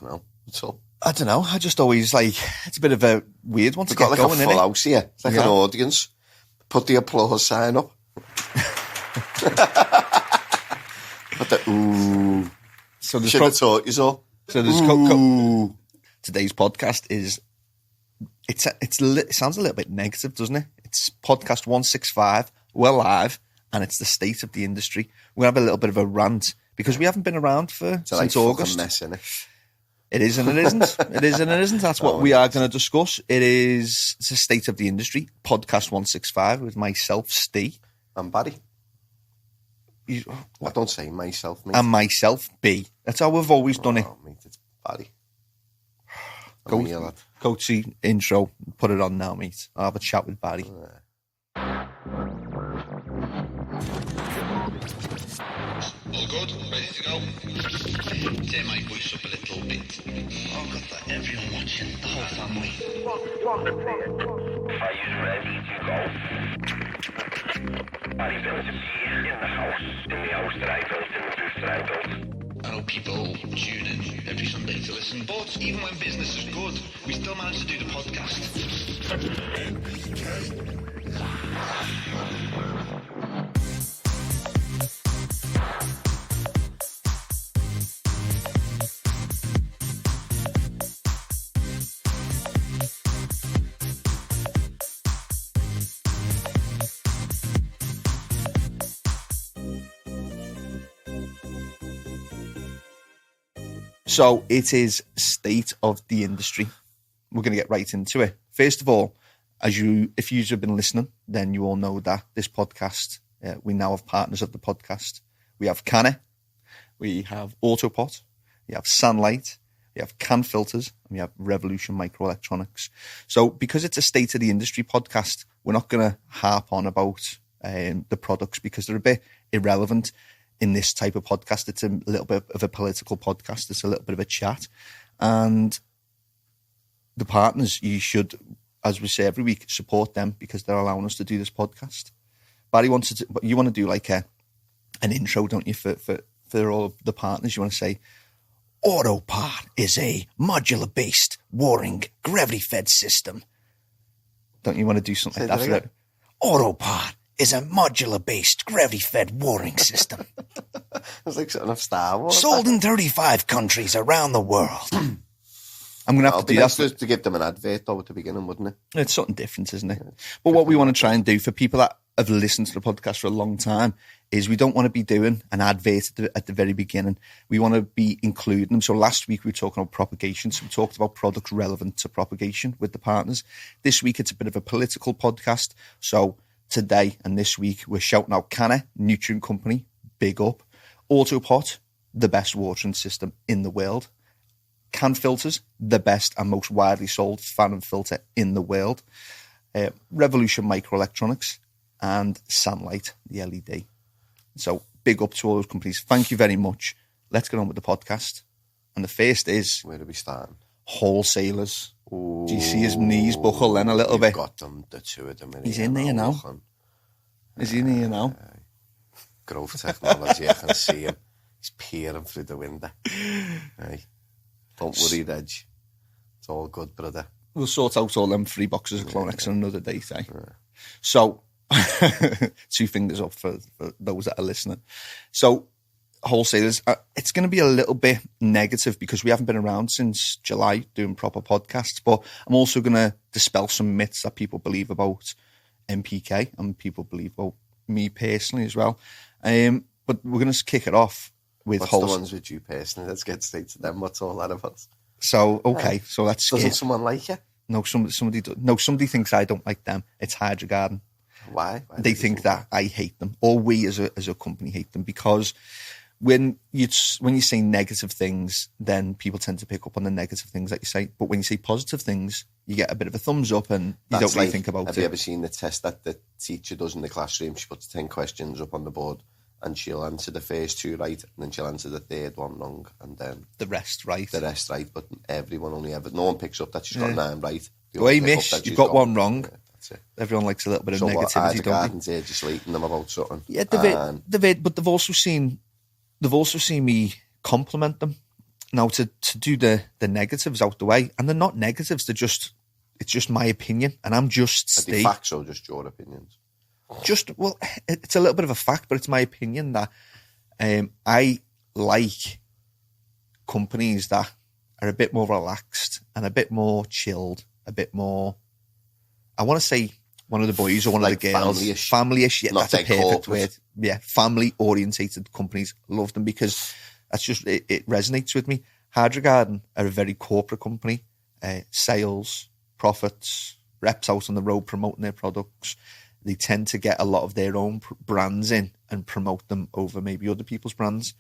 know. What's up? I don't know. I just always it's a bit of a weird one to get got going, a full house here. It's like an audience. Put the applause sign up. Put the ooh. So there's should have taught you so. So there's today's podcast is it sounds a little bit negative, doesn't it? It's podcast 165. We're live, and it's the state of the industry. We're gonna have a little bit of a rant because we haven't been around since August. Mess, innit? It is and it isn't. It is and it isn't. That's what we are going to discuss. It's the state of the industry. Podcast 165 with myself, Steve. And Barry. I don't say myself, mate. And myself, B. That's how we've always done it. Mate, it's Barry. Coachy intro. Put it on now, mate. I'll have a chat with Barry. All good? Ready to go? Turn my voice up a little bit. Oh, got that. Everyone watching. The whole family. Are you ready to go? Barry built a beer in the house that I built, in the booth that I built. I know people tune in every Sunday to listen, but even when business is good, we still manage to do the podcast. So it is state of the industry. We're going to get right into it. First of all, if you have been listening, then you all know that this podcast, we now have partners of the podcast. We have CANNA, we have AutoPot, we have SANlight, we have Can Filters, and we have Revolution Microelectronics. So because it's a state of the industry podcast, we're not going to harp on about the products because they're a bit irrelevant. In this type of podcast, it's a little bit of a political podcast. It's a little bit of a chat. And the partners, you should, as we say every week, support them because they're allowing us to do this podcast. Barry you want to do like an intro, don't you, for all of the partners? You want to say, AutoPot is a modular-based, warring, gravity-fed system. Don't you want to do something like that for it? AutoPot is a modular-based, gravity-fed warring system. It's like something of Star Wars. Sold in 35 countries around the world. I'm going to have to do that. Nice to give them an advert, though, at the beginning, wouldn't it? It's something different, isn't it? Yeah. But what we want to try and do for people that have listened to the podcast for a long time is we don't want to be doing an advert at the very beginning. We want to be including them. So last week we were talking about propagation. So we talked about products relevant to propagation with the partners. This week it's a bit of a political podcast. So today and this week, we're shouting out CANNA, nutrient company, big up. AutoPot, the best watering system in the world. Can Filters, the best and most widely sold fan and filter in the world. Revolution Microelectronics and SANlight, the LED. So big up to all those companies. Thank you very much. Let's get on with the podcast. And the first is... Where do we start? Wholesalers. Ooh, do you see his knees buckle then a little bit? Got them, the two of them. He's in there now. Is he in here now? Growth technology, I can see him. He's peering through the window. Hey, don't worry, Reg. It's all good, brother. We'll sort out all them 3 boxes of Clonex on another date, eh? Yeah. So, 2 fingers up for those that are listening. So, wholesalers, it's going to be a little bit negative because we haven't been around since July doing proper podcasts, but I'm also going to dispel some myths that people believe about NPK and people believe about me personally as well. But we're going to kick it off with What's the ones with you personally? Let's get straight to them. What's all that about? So, okay, so let's... Doesn't someone like you? No, somebody does. No, somebody thinks I don't like them. It's Hydro Garden. Why? They think that I hate them, or we as a company hate them, because when you say negative things, then people tend to pick up on the negative things that you say. But when you say positive things, you get a bit of a thumbs up and you don't really think about it. Have you ever seen the test that the teacher does in the classroom? She puts 10 questions up on the board and she'll answer the first 2 right, and then she'll answer the third one wrong, and then the rest right. But everyone no one picks up that she's got 9 right. Well, you missed. You've got 1 wrong. Yeah, that's it. Everyone likes a little bit of negativity, don't they? Just slating them about something. Yeah, but they've also seen me compliment them. Now, to do the negatives out the way, and they're not negatives, it's just my opinion, and I'm just Are they facts or just your opinions? Well, it's a little bit of a fact, but it's my opinion that I like companies that are a bit more relaxed and a bit more chilled, a bit more, I want to say one of the boys or one like of the girls. Family-ish. Yeah, Not that's a like perfect corporate. word. Yeah, family-orientated companies. Love them because that's just, it resonates with me. Hydrogarden are a very corporate company. Sales, profits, reps out on the road promoting their products. They tend to get a lot of their own brands in and promote them over maybe other people's brands.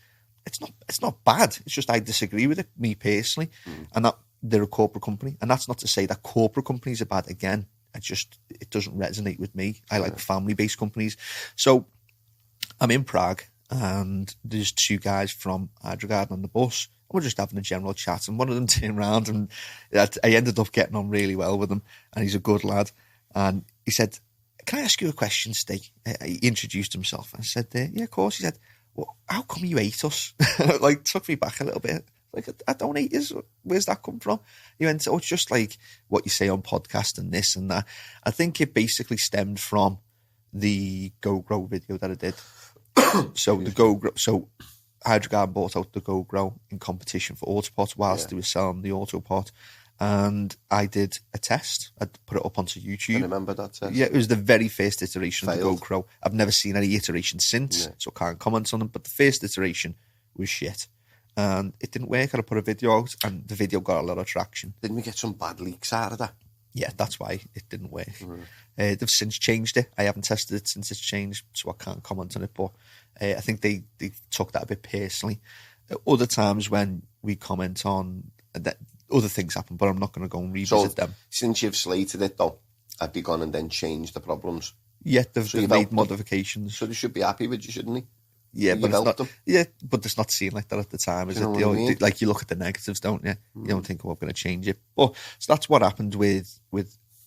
It's not bad. It's just I disagree with it, me personally, and that they're a corporate company. And that's not to say that corporate companies are bad. Again, it doesn't resonate with me. I like family-based companies. So I'm in Prague, and there's two guys from Hydrogarden on the bus. We're just having a general chat, and one of them turned around, and I ended up getting on really well with him, and he's a good lad. And he said, "Can I ask you a question, Steve?" He introduced himself. I said, "Yeah, of course." He said, "Well, how come you hate us?" Like, took me back a little bit. Like, I don't hate you. Where's that come from? He went, "Oh, it's just like what you say on podcast and this and that." I think it basically stemmed from the Go Grow video that I did. So the Go Grow, so Hydrogarden bought out the Go Grow in competition for AutoPot whilst they were selling the AutoPot. And I did a test. I put it up onto YouTube. I remember that test. Yeah, it was the very first iteration of the Failed. Go Grow. I've never seen any iteration since, so I can't comment on them. But the first iteration was shit. And it didn't work. I put a video out, and the video got a lot of traction. Didn't we get some bad leaks out of that? Yeah, that's why it didn't work. They've since changed it. I haven't tested it since it's changed, so I can't comment on it. But I think they took that a bit personally. Other times when we comment on that, other things happen, but I'm not going to go and revisit them. Since you've slated it, though, have you gone and then changed the problems? Yeah, they've you've made helped them. modifications. So they should be happy with you, shouldn't they? Yeah, You've but it's helped not. them. Yeah, but it's not seen like that at the time, is Do you it? know what I mean? Like, you look at the negatives, don't you? You don't think, "Oh, I'm going to change it." But so that's what happened with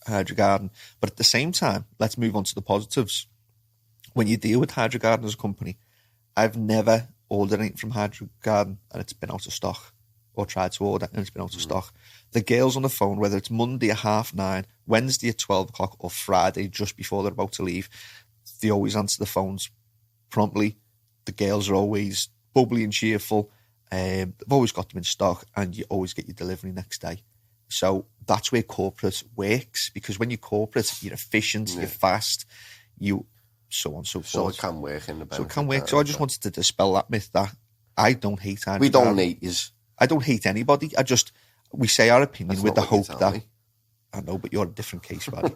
Hydrogarden. But at the same time, let's move on to the positives. When you deal with Hydrogarden as a company, I've never ordered anything from Hydrogarden and it's been out of stock, or tried to order and it's been out of stock. The girls on the phone, whether it's Monday at 9:30, Wednesday at 12 o'clock, or Friday just before they're about to leave, they always answer the phones promptly. The girls are always bubbly and cheerful. They've always got them in stock, and you always get your delivery next day. So that's where corporate works, because when you're corporate, you're efficient, you're fast, you so on and so forth. So it can work in the So benefit. it can work. So I just wanted to dispel that myth that I don't hate Hydrogarden. We don't hate is. I don't hate anybody. We say our opinion That's with not the what you hope tell that me. I know, but you're a different case, buddy.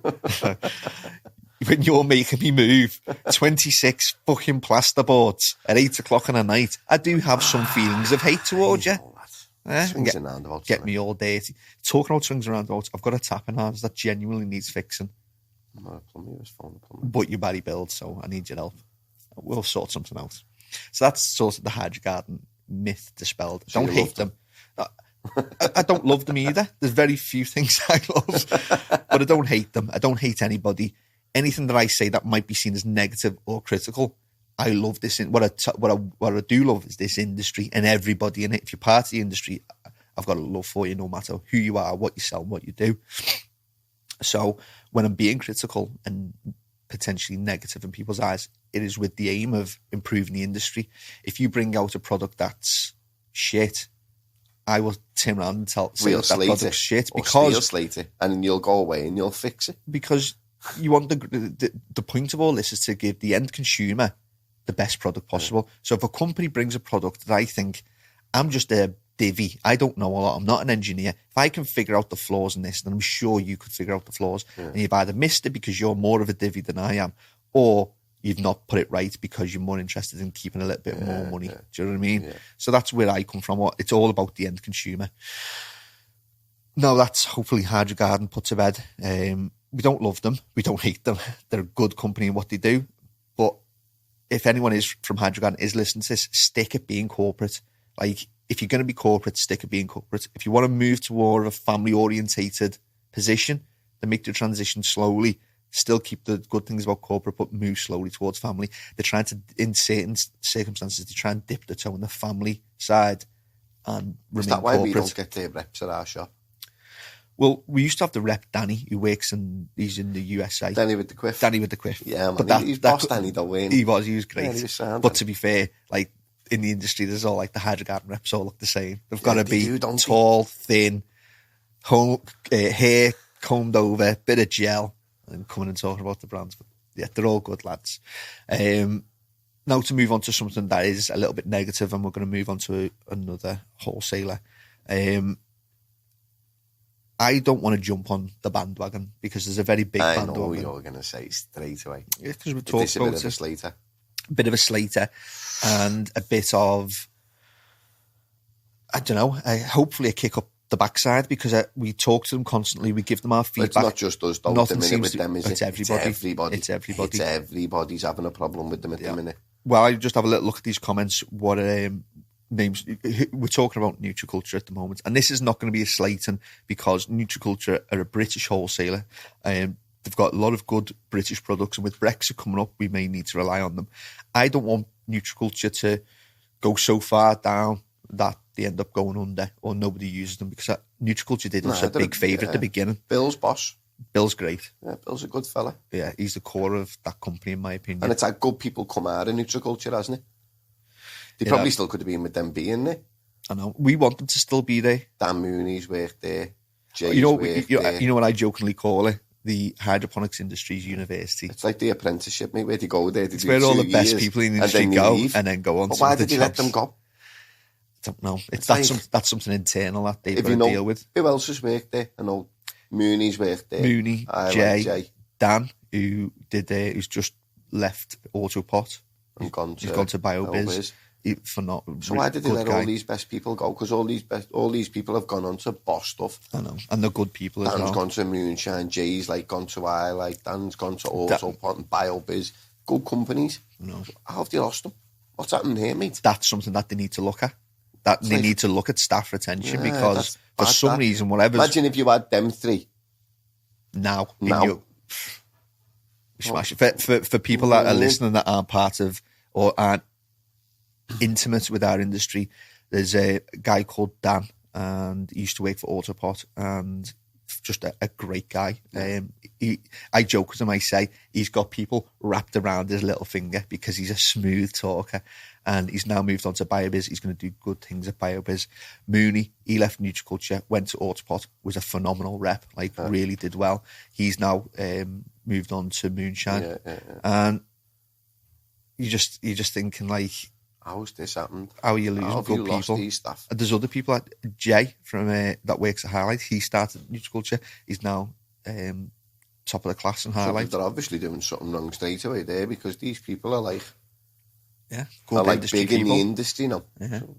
When you're making me move 26 fucking plasterboards at 8 o'clock in the night, I do have some feelings of hate towards you. All that. Swings and roundabouts. Get me all dirty. Talking about swings and roundabouts, I've got a tap in hands that genuinely needs fixing. No, plumber was phone. Plumber. But you're body build, so I need your help. We'll sort something out. So that's sort of the Hydrogarden myth dispelled. So Don't you hate them. I don't love them either. There's very few things I love, but I don't hate them. I don't hate anybody. Anything that I say that might be seen as negative or critical, I love this. What I do love is this industry and everybody in it. If you're part of the industry, I've got a love for you, no matter who you are, what you sell, what you do. So when I'm being critical and potentially negative in people's eyes, it is with the aim of improving the industry. If you bring out a product that's shit, I will turn around and say that product's shit, because slate it, and then you'll go away and you'll fix it. Because you want the point of all this is to give the end consumer the best product possible. So if a company brings a product that I think, I'm just a divvy, I don't know a lot, I'm not an engineer, if I can figure out the flaws in this, then I'm sure you could figure out the flaws. And you've either missed it because you're more of a divvy than I am, or you've not put it right because you're more interested in keeping a little bit more money. Do you know what I mean? Yeah. So that's where I come from. It's all about the end consumer. Now that's hopefully Hydrogarden put to bed. We don't love them. We don't hate them. They're a good company in what they do. But if anyone is from Hydrogarden is listening to this, stick at being corporate. Like, if you're going to be corporate, stick at being corporate. If you want to move to more of a family-orientated position, then make the transition slowly. Still keep the good things about corporate, but move slowly towards family. They're trying to, in certain circumstances, they try and dip the toe in the family side. and Is remain that why we corporate. don't get their reps at our shop? Well, we used to have the rep Danny, who works he's in the USA. Danny with the quiff. Danny with the quiff. Yeah, man. He's boss Danny though, ain't he was great. Yeah, he was sound, but to be fair, like in the industry, there's all like the Hydro Garden reps all look the same. They've got to they be don't tall, thin, hair combed over, bit of gel, and coming and talking about the brands. But yeah, they're all good lads. Now to move on to something that is a little bit negative, and we're going to move on to another wholesaler. I don't want to jump on the bandwagon because there's a very big bandwagon. I know what you're going to say straight away. Yeah, because we talked about a bit of a slater. A bit of a slater and a bit of, I don't know, hopefully a kick up the backside, because we talk to them constantly, we give them our feedback. It's not just us, though, Nothing at the minute seems with them, is it? It's everybody. It's everybody. It's everybody's having a problem with them at the minute. Well, I just have a little look at these comments. What names we're talking about? Nutriculture at the moment, and this is not going to be a slating because Nutriculture are a British wholesaler. They've got a lot of good British products, and with Brexit coming up, we may need to rely on them. I don't want Nutriculture to go so far down that they end up going under or nobody uses them, because Nutriculture did us a big favour at the beginning. Bill's boss. Bill's great. Yeah, Bill's a good fella. Yeah, he's the core of that company, in my opinion. And it's had good people come out of Nutriculture, hasn't it? They probably still could have been with them being there. I know. We want them to still be there. Dan Mooney's worked there. Jay's you know what I jokingly call it? The Hydroponics Industries University. It's like the apprenticeship, mate, where they go there. It's where all the best people in the industry go and then go on to why did they let them go? I don't know. That's something internal that they've got to deal with. Who else has worked there? I know Mooney's worked there. Mooney, Jay, Dan, who's just left AutoPot. He's gone to BioBiz. So why did they let all these best people go? Because all these people have gone on to boss stuff. I know, and they're good people as well. Dan's gone to Moonshine, Jay's gone to SANlight, Dan's gone to AutoPot and BioBiz. Good companies. No. How have they lost them? What's happening here, mate? That's something that they need to look at. They need to look at staff retention, because for some reason, whatever. Imagine if you had them three. Now. Smash it. For people that are listening that aren't part of or aren't intimate with our industry, there's a guy called Dan, and he used to work for AutoPot, and just a great guy. I joke with him, I say he's got people wrapped around his little finger because he's a smooth talker, and he's now moved on to BioBiz. He's going to do good things at BioBiz. Mooney, he left Nutriculture, went to AutoPot, was a phenomenal rep, really did well. He's now moved on to Moonshine, and you're just thinking how's this happened? How are you losing good people? These staff? There's other people like Jay from that works at SANlight. He started Nutriculture. He's now top of the class in SANlight. So they're obviously doing something wrong straight away there, because these people are good big people in the industry now. Yeah. So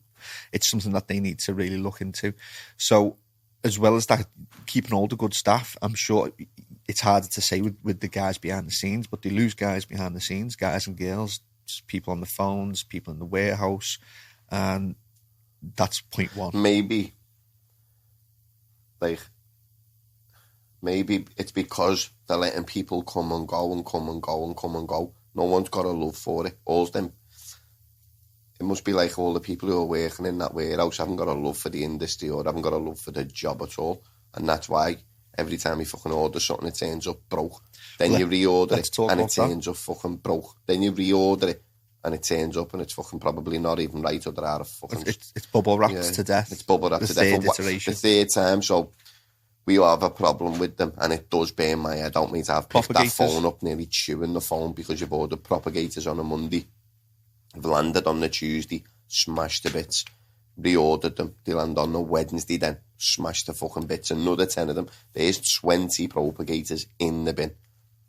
it's something that they need to really look into. So as well as that, keeping all the good staff, I'm sure it's harder to say with the guys behind the scenes, but they lose guys behind the scenes, guys and girls, people on the phones, people in the warehouse, and that's point one. Maybe it's because they're letting people come and go and come and go and come and go. No one's got a love for it. It must be like all the people who are working in that warehouse haven't got a love for the industry or haven't got a love for the job at all, and that's why every time you fucking order something, it turns up broke. Then you reorder it and it turns up fucking broke. Then you reorder it and it turns up and it's fucking probably not even right, or they're out of fucking... It's bubble wrapped to death. It's bubble wrapped to death. The third time, so we have a problem with them, and it does burn my head out, mate. I've picked that phone up, nearly chewing the phone, because you've ordered propagators on a Monday. They've landed on the Tuesday, smashed the bits. Reordered them. They land on the Wednesday then, smashed the fucking bits. Another 10 of them. There's 20 propagators in the bin.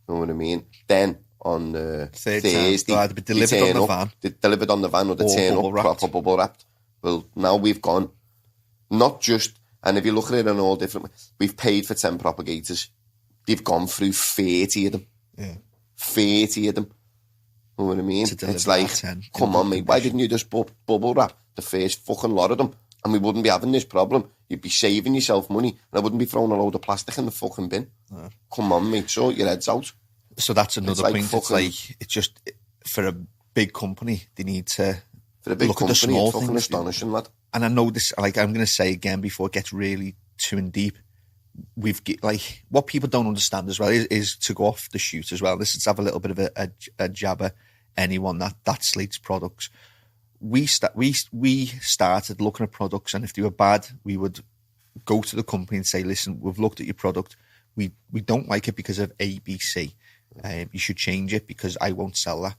You know what I mean? Then on Thursday, they delivered on the van. They delivered on the van, or they turn up proper bubble wrapped. Well, now we've gone, not just, and if you look at it in all different ways, we've paid for 10 propagators. They've gone through 30 of them. Yeah. 30 of them. You know what I mean? It's like, come on, mate, why didn't you just bubble wrap the first fucking lot of them, and we wouldn't be having this problem? You'd be saving yourself money, and I wouldn't be throwing a load of plastic in the fucking bin. Come on, mate, sort your heads out. So that's another point. It's just, for a big company, they need to look at the small things. Fucking astonishing, lad. and I know this, like I'm going to say again before it gets really too in deep, like what people don't understand as well is to go off the shoot as well. This is to have a little bit of a jab at anyone that slates products. We started looking at products, and if they were bad, we would go to the company and say, listen, we've looked at your product. We don't like it because of A, B, C. You should change it because I won't sell that.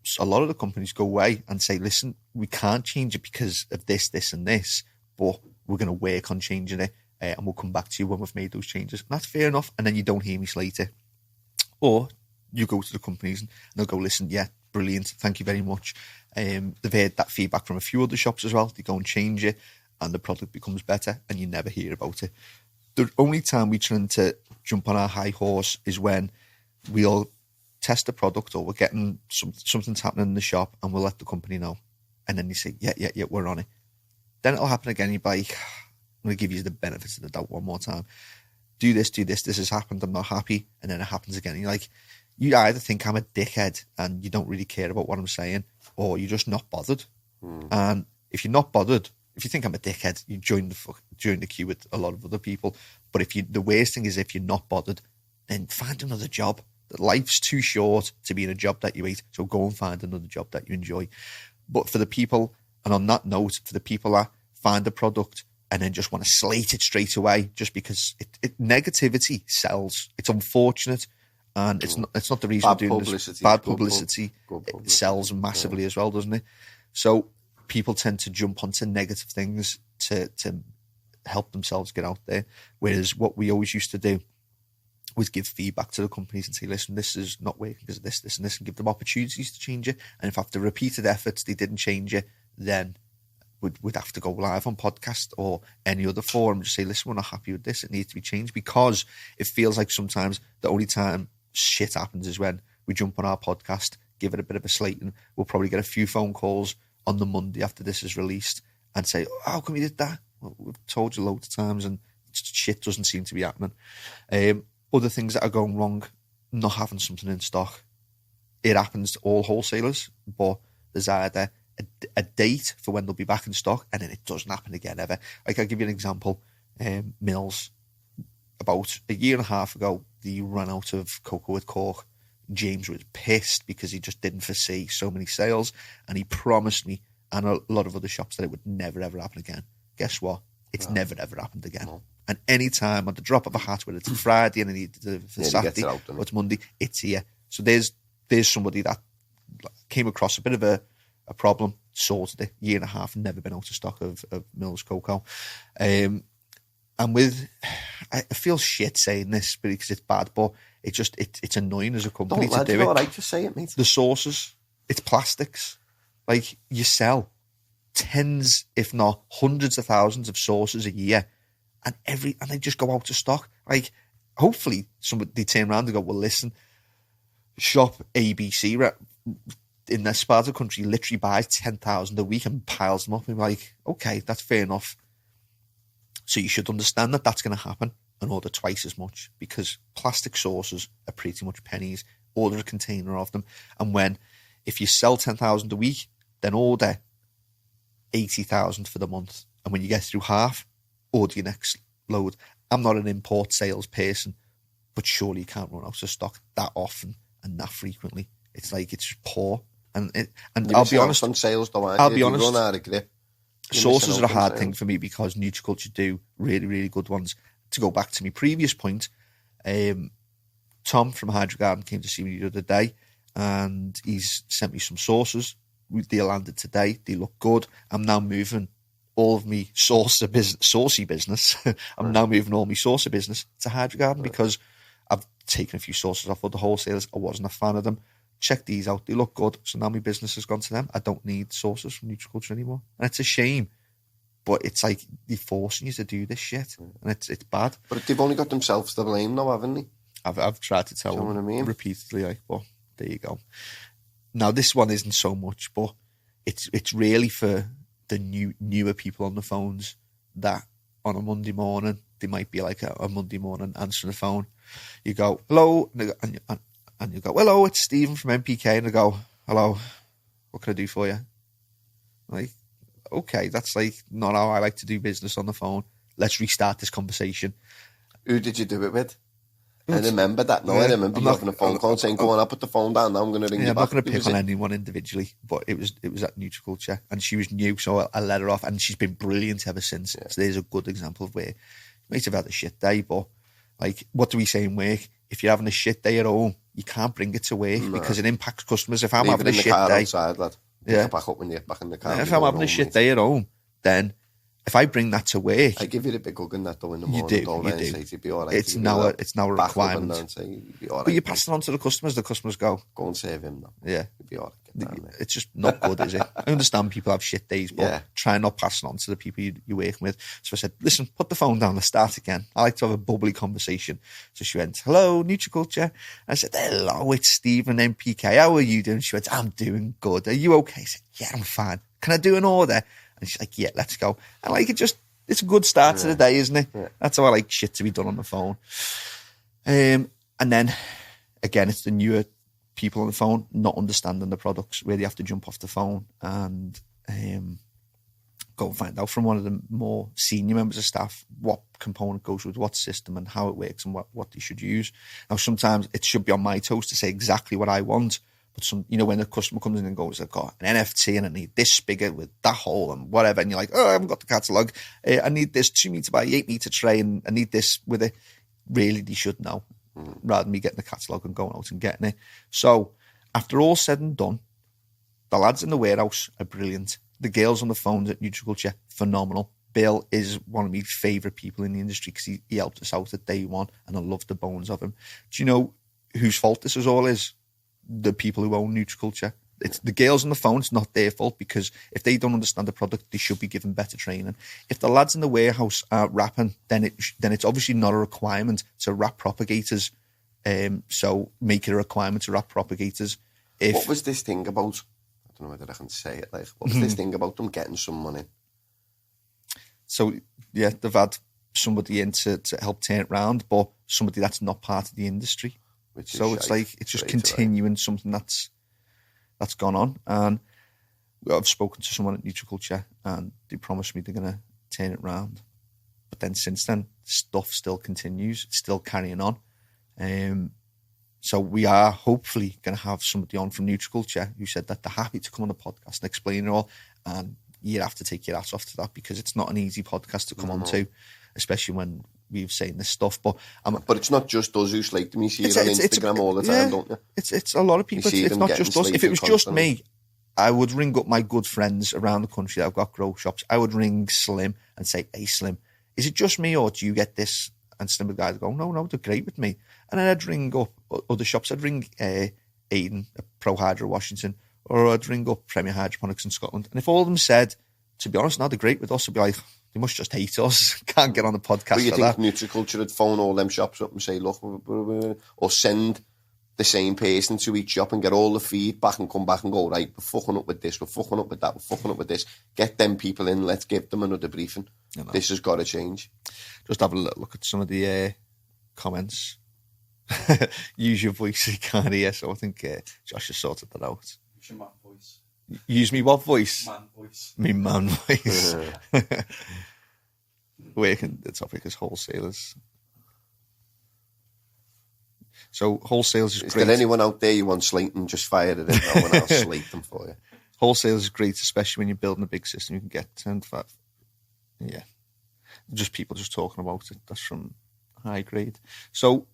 So a lot of the companies go away and say, listen, we can't change it because of this, this, and this, but we're going to work on changing it, and we'll come back to you when we've made those changes. And that's fair enough. And then you don't hear me slate it. Or you go to the companies and they'll go, listen, yeah, brilliant, thank you very much. They've heard that feedback from a few other shops as well. They go and change it, and the product becomes better, and you never hear about it. The only time we tend to jump on our high horse is when we'll test the product, or we're getting something's happening in the shop, and we'll let the company know. And then they say, yeah, we're on it. Then it'll happen again. You're like, I'm going to give you the benefits of the doubt one more time. Do this, this has happened, I'm not happy. And then it happens again. And you're like, you either think I'm a dickhead and you don't really care about what I'm saying, or you're just not bothered. And if you're not bothered, if you think I'm a dickhead, you join the queue with a lot of other people. But the worst thing is if you're not bothered, then find another job. Life's too short to be in a job that you hate, so go and find another job that you enjoy. But for the people, and on that note, for the people that find a product and then just want to slate it straight away just because negativity sells. It's unfortunate, and it's not the reason we're doing this. Bad publicity sells massively as well, doesn't it? So people tend to jump onto negative things to help themselves get out there. Whereas what we always used to do was give feedback to the companies and say, listen, this is not working because of this, this, and this, and give them opportunities to change it. And if after repeated efforts they didn't change it, then we'd have to go live on podcast or any other forum and just say, listen, we're not happy with this, it needs to be changed. Because it feels like sometimes the only time shit happens is when we jump on our podcast, give it a bit of a slating. We'll probably get a few phone calls on the Monday after this is released and say, oh, how come you did that? Well, we've told you loads of times and shit doesn't seem to be happening. Other things that are going wrong, not having something in stock. It happens to all wholesalers, but there's either a date for when they'll be back in stock, and then it doesn't happen again ever. Like, I'll give you an example. Mills, about a year and a half ago, they ran out of cocoa with cork. James was pissed because he just didn't foresee so many sales, and he promised me and a lot of other shops that it would never ever happen again. Guess what? It's never ever happened again. No. And any time on the drop of a hat, whether it's a Friday and I need to for Saturday or it's Monday, it's here. So there's somebody that came across a bit of a problem, sorted it, year and a half, never been out of stock of Mills cocoa. And I feel shit saying this because it's bad, but it's annoying as a company to do it. All right, just say it, mate. The sources, it's plastics. Like, you sell tens, if not hundreds of thousands of sauces a year, and they just go out of stock. Like, hopefully they turn around and go, well, listen, shop ABC in this part of the country literally buys 10,000 a week and piles them up. And we're like, okay, that's fair enough. So you should understand that that's going to happen and order twice as much, because plastic sauces are pretty much pennies. Order a container of them. And if you sell 10,000 a week, then order 80,000 for the month. And when you get through half, order your next load. I'm not an import sales person, but surely you can't run out of stock that often and that frequently. It's like, it's just poor. And I'll be honest, on sales, though, I'll be honest, run out of grip. Sauces are a hard thing for me because Nutriculture do really, really good ones. To go back to my previous point, Tom from Hydro Garden came to see me the other day, and he's sent me some sauces. They landed today. They look good. I'm now moving all of my saucy business. I'm now moving all my saucer business to Hydro Garden because I've taken a few sauces off other wholesalers. I wasn't a fan of them. Check these out. They look good. So now my business has gone to them. I don't need sauces from Nutriculture anymore. And it's a shame. But it's like they're forcing you to do this shit. And it's bad. But they've only got themselves to blame now, haven't they? I've tried to tell them repeatedly, like, well, there you go. Now, this one isn't so much, but it's really for the newer people on the phones that on a Monday morning, they might be like a Monday morning answering the phone. You go, hello, and you go, hello, it's Stephen from NPK, and they go, hello, what can I do for you? Like, okay, that's like not how I like to do business on the phone. Let's restart this conversation. Who did you do it with? I remember that. No, I remember you having a phone call saying, "Go on, I'll put the phone down. Now I'm going to ring you I'm back." not going to pick on anyone individually, but it was at Nutriculture, and she was new, so I let her off, and she's been brilliant ever since. So there's a good example of where you might have had a shit day, but like, what do we say in work? If you're having a shit day at home, you can't bring it to work because it impacts customers. If I'm having a shit day outside, lad. Yeah. Back up when you're back in the car. If I'm having a shit day at home, then if I bring that to work, I give you the big hug in that though in the morning. You do. Say to be all right. It's now a requirement. But you pass it on to the customers. The customers go and save him now. Yeah, you'll be all right. Get down there. It's just not good, is it? I understand people have shit days, but try and not pass it on to the people you're working with. So I said, listen, put the phone down. Let's start again. I like to have a bubbly conversation. So she went, hello, Nutriculture. I said, hello, it's Stephen NPK. How are you doing? She went, I'm doing good. Are you okay? I said, yeah, I'm fine. Can I do an order? And she's like, yeah, let's go. And like, it's a good start to the day, isn't it? Yeah. That's how I like shit to be done on the phone. And then, again, it's the newer people on the phone not understanding the products, where they have to jump off the phone and go and find out from one of the more senior members of staff what component goes with what system and how it works and what they should use. Now, sometimes it should be on my toes to say exactly what I want. But when the customer comes in and goes, I've got an NFT and I need this spigot with that hole and whatever, and you're like, oh, I haven't got the catalogue. I need this 2 metre by 8 metre tray and I need this with it. Really, they should know, rather than me getting the catalogue and going out and getting it. So, after all said and done, the lads in the warehouse are brilliant. The girls on the phones at Nutriculture, phenomenal. Bill is one of my favourite people in the industry because he helped us out at day one and I love the bones of him. Do you know whose fault this all is? The people who own Nutriculture. It's the girls on the phone. It's not their fault because if they don't understand the product, they should be given better training. If the lads in the warehouse are wrapping, then it's obviously not a requirement to wrap propagators. So make it a requirement to wrap propagators. What was this thing about? I don't know whether I can say it. Like, what was this thing about them getting some money? So yeah, they've had somebody in to help turn it around, but somebody that's not part of the industry. So it's like it's just continuing something that's gone on. And I've spoken to someone at Nutriculture and they promised me they're going to turn it around. But then since then, stuff still continues. It's still carrying on. So we are hopefully going to have somebody on from Nutriculture who said that they're happy to come on the podcast and explain it all. And you have to take your ass off to that because it's not an easy podcast to come on to, especially when we've seen this stuff, but it's not just us who slate them. You see it on Instagram all the time, don't you? It's a lot of people. It's not just us. If it was just me, I would ring up my good friends around the country that have got grow shops. I would ring Slim and say, "Hey, Slim, is it just me or do you get this?" And Slim would go, "No, they're great with me." And then I'd ring up other shops. I'd ring Aiden at Pro Hydro Washington, or I'd ring up Premier Hydroponics in Scotland. And if all of them said, "To be honest, now they're great with us," I'd be like, they must just hate us. Can't get on the podcast. But you for think that. Nutriculture would phone all them shops up and say, look, or send the same person to each shop and get all the feedback and come back and go, right, we're fucking up with this, we're fucking up with that, we're fucking up with this. Get them people in, let's give them another briefing. This has got to change. Just have a look at some of the comments. Use your voice you can't hear, so I think Josh has sorted that out. Use your man voice. Use me what voice? Man voice. Me man voice. The topic is wholesalers. So wholesalers is great. Is there anyone out there you want slating? Just fire it in now and I'll slate them for you. Wholesalers is great, especially when you're building a big system. You can get 10 to 5. Yeah. Just people just talking about it. That's from high grade. So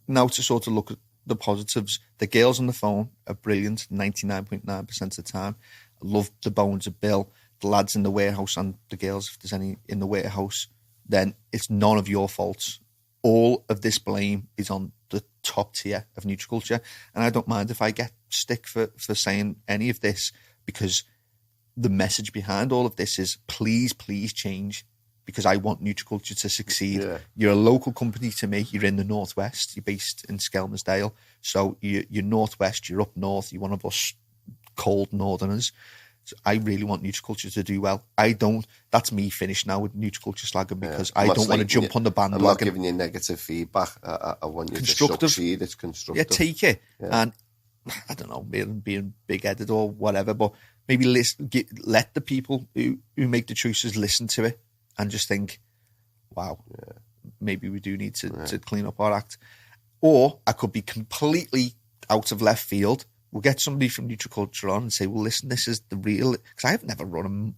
now to sort of look at the positives. The girls on the phone are brilliant 99.9% of the time. I love the bones of Bill. The lads in the warehouse and the girls, if there's any in the warehouse, then it's none of your faults. All of this blame is on the top tier of Nutriculture. And I don't mind if I get stick for saying any of this, because the message behind all of this is please change, because I want Nutriculture to succeed. Yeah. You're a local company to me. You're in the Northwest. You're based in Skelmersdale. So you're Northwest. You're up north. You're one of us cold Northerners. So I really want Nutriculture to do well. That's me finished now with Nutriculture slagging, because I don't want to jump on the bandwagon. I'm not giving you negative feedback. I want you to succeed. It's constructive. Yeah, take it. Yeah. And I don't know, being big-headed or whatever, but maybe let the people who make the choices listen to it and just think, wow, maybe we do need to clean up our act. Or I could be completely out of left field. We'll get somebody from Nutriculture on and say, well, listen, this is the real... Because I have never run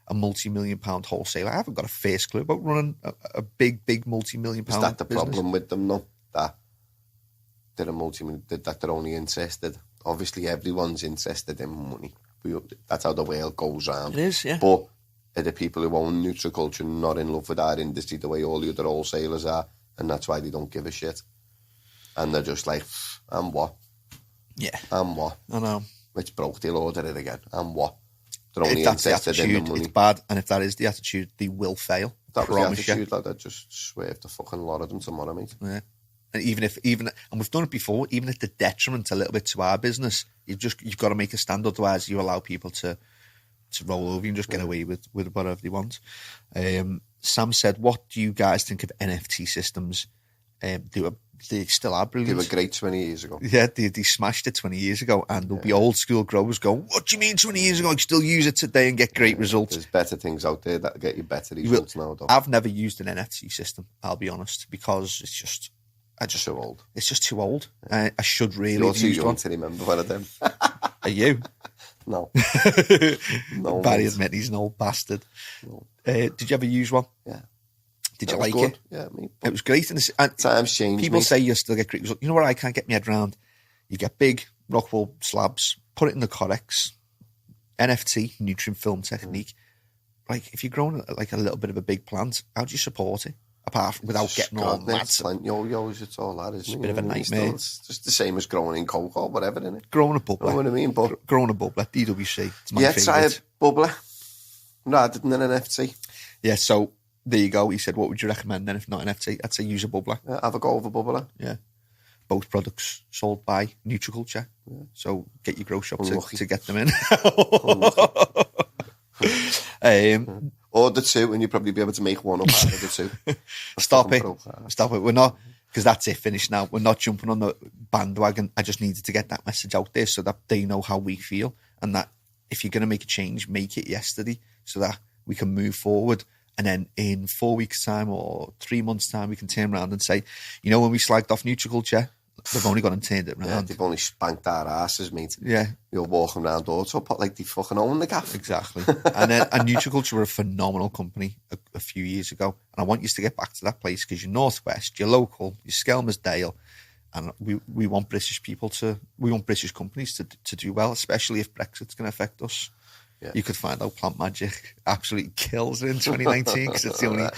a multi-million-pound wholesaler. I haven't got a first clue about running a big multi-million-pound business. Is that the business. problem with them, though? That they're only interested. Obviously, everyone's interested in money. That's how the world goes round. It is, yeah. But are the people who own Nutriculture not in love with our industry the way all the other wholesalers are? And that's why they don't give a shit. And they're just like, and what? Yeah. And what? I know. It's broke, they'll order it again. And what? They're only If that's the interested in attitude, the money. it's bad. And if that is the attitude, they will fail. That was Promise the you. attitude, like, I'd just swerve the fucking lot of them tomorrow, mate. Yeah. And and we've done it before, even at the detriment a little bit to our business, you've got to make a stand, otherwise you allow people to roll over and just get away with whatever they want. Sam said, what do you guys think of NFT systems? They still are brilliant. They were great 20 years ago. Yeah, they smashed it 20 years ago, and there'll be old school growers going, what do you mean 20 years ago? I can still use it today and get great results. There's better things out there that get you better results now, though. I've never used an NFT system, I'll be honest, because it's just too old. It's just too old. I should really You're have too used young one. to remember one of them. Are you? No. No, Barry mate. admit he's an old bastard. No. Did you ever use one? Yeah. Did you That was like good. it? Yeah, mate. It was great. And Times change, people mate. say you still get great results. You know what I can't get my head around? You get big rock wool slabs, put it in the Corex, NFT, nutrient film technique. Like, if you're growing like a little bit of a big plant, how do you support it? Apart from without getting all mad. Plant yo-yos, it's all that, isn't It's it? a bit of a nightmare. It's just the same as growing in cocoa or whatever, isn't it? Growing a You know bubbler. what I mean? But Growing a bubbler, DWC. It's my yeah, favourite. try a bubbler rather than an NFT. Yeah, so there you go. He said, what would you recommend then if not an NFT? I'd say use a bubbler. Yeah, have a go of a bubbler. Yeah. Both products sold by Nutriculture. Yeah. So get your grow shop to get them in. Order two and you'll probably be able to make one up out of the two. Stop it. We're not, because that's it, finished now. We're not jumping on the bandwagon. I just needed to get that message out there so that they know how we feel, and that if you're going to make a change, make it yesterday so that we can move forward. And then in 4 weeks' time or 3 months' time, we can turn around and say, you know, when we slagged off Nutriculture, they've only gone and turned it around. Yeah, they've only spanked our asses, mate. Yeah. You're walking around AutoPot like they fucking own the gaff. Exactly. And Nutriculture were a phenomenal company a few years ago. And I want you to get back to that place because you're Northwest, you're local, you're Skelmersdale. And we want British companies to do well, especially if Brexit's going to affect us. Yeah. You could find out Plant Magic absolutely kills it in 2019 because it's the only...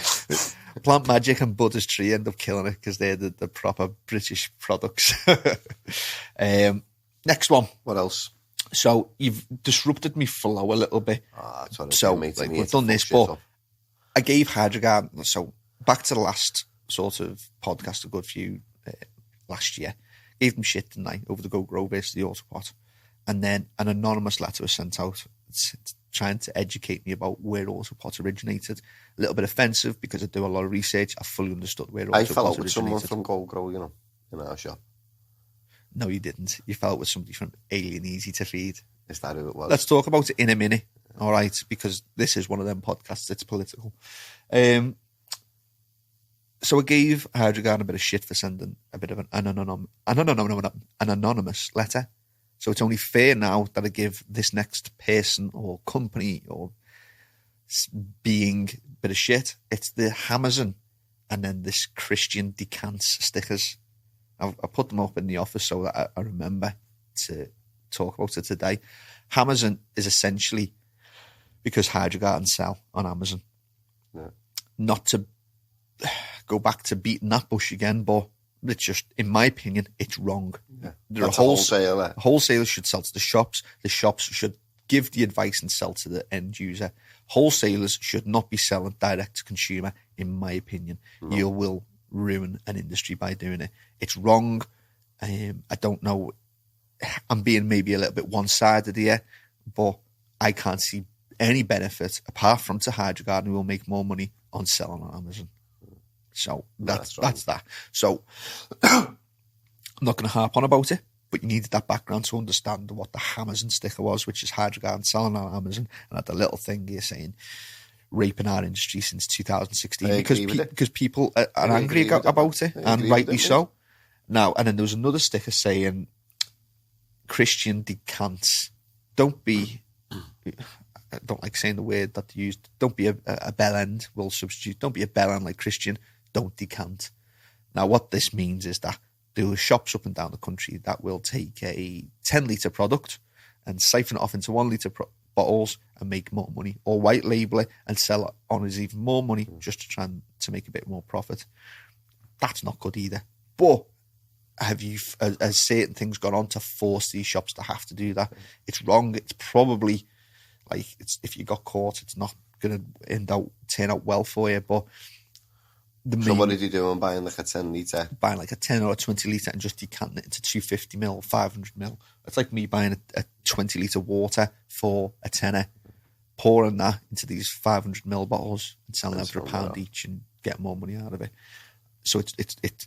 Plant Magic and Buddha's Tree end up killing it because they're the proper British products. Next one. What else? So you've disrupted me flow a little bit. So we've done this, but I gave Hydroguard. So back to the last sort of podcast, a good few last year. Gave them shit, didn't I, over the Go Grow versus the AutoPot. And then an anonymous letter was sent out trying to educate me about where AutoPot originated. A little bit offensive because I do a lot of research. I fully understood where AutoPot originated. I fell out with someone from Go Grow, you know, in our shop. No, you didn't. You fell out with somebody from Alien Easy to Feed. Is that who it was? Let's talk about it in a minute, all right? Because this is one of them podcasts. It's political. So I gave Hydroguard a bit of shit for sending a bit of an anonymous letter. So it's only fair now that I give this next person or company or being a bit of shit. It's the Amazon and then this Christian Decants stickers. I put them up in the office so that I remember to talk about it today. Amazon is essentially because Hydroguard sell on Amazon. Yeah. Not to go back to beating that bush again, but it's just, in my opinion, it's wrong. Yeah. They're a wholesaler. Wholesalers should sell to the shops. The shops should give the advice and sell to the end user. Wholesalers should not be selling direct to consumer, in my opinion. No. You will ruin an industry by doing it. It's wrong. I don't know. I'm being maybe a little bit one-sided here, but I can't see any benefit apart from to Hydroguard, who will make more money on selling on Amazon. So that's that. So I'm not going to harp on about it, but you needed that background to understand what the Amazon sticker was, which is Hydrogarden selling on Amazon, and had the little thing here saying raping our industry since 2016 because people are angry about it, and rightly so. Now, and then there was another sticker saying Christian decants. Don't be, I don't like saying the word that they used, don't be a bell end, we'll substitute, don't be a bell end like Christian, don't decant. Now, what this means is that there are shops up and down the country that will take a 10-litre product and siphon it off into 1-litre bottles and make more money, or white label it and sell it on as even more money just to try to make a bit more profit. That's not good either. But has certain things gone on to force these shops to have to do that? It's wrong. It's probably like, if you got caught, it's not going to turn out well for you. But so what did you do on buying like a 10-litre? Buying like a 10 or a 20-litre and just decanting it into 250ml, 500ml. It's like me buying a 20-litre water for a tenner, pouring that into these 500ml bottles and selling them for £1 each and getting more money out of it. So it's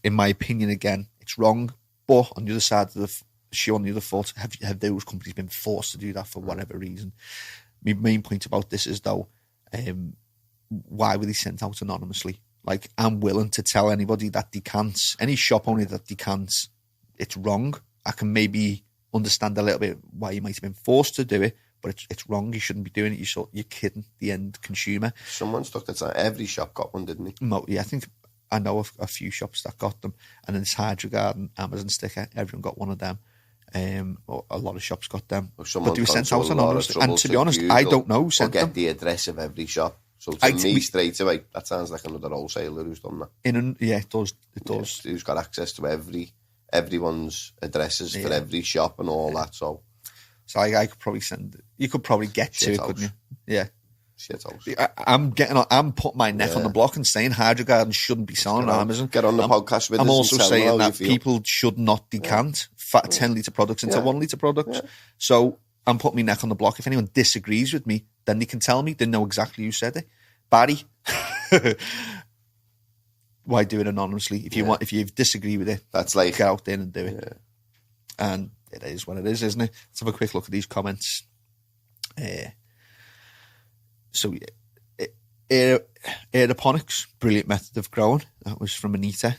in my opinion, again, it's wrong. But on the other side of the shoe, on the other foot, have those companies been forced to do that for whatever reason? My main point about this is, though, why were they sent out anonymously? Like, I'm willing to tell anybody that decants, any shop owner that decants, it's wrong. I can maybe understand a little bit why you might have been forced to do it, but it's wrong. You shouldn't be doing it. You're kidding the end consumer. Someone stuck that on. Every shop got one, didn't he? No, yeah, I think I know a few shops that got them. And then this Hydrogarden Amazon sticker, everyone got one of them. Or a lot of shops got them. But they were sent out anonymously. And to be honest, I don't know who sent them. Get the address of every shop. So to me, straight away, that sounds like another wholesaler who's done that. Yeah, it does. It does. Yeah, who's got access to everyone's addresses for every shop and all that. So I could probably you could probably get to it, couldn't you? Yeah. Shit house. I'm putting my neck on the block and saying Hydrogarden shouldn't be selling on Amazon. Get on the podcast with us. I'm also saying that people should not decant 10-litre products into 1-litre products. Yeah. So I'm putting my neck on the block. If anyone disagrees with me, then they can tell me. They know exactly who said it. Barry, why do it anonymously? If you disagree with it, that's like, get out there and do it. Yeah. And it is what it is, isn't it? Let's have a quick look at these comments. So, Hydroponics, brilliant method of growing. That was from Anita.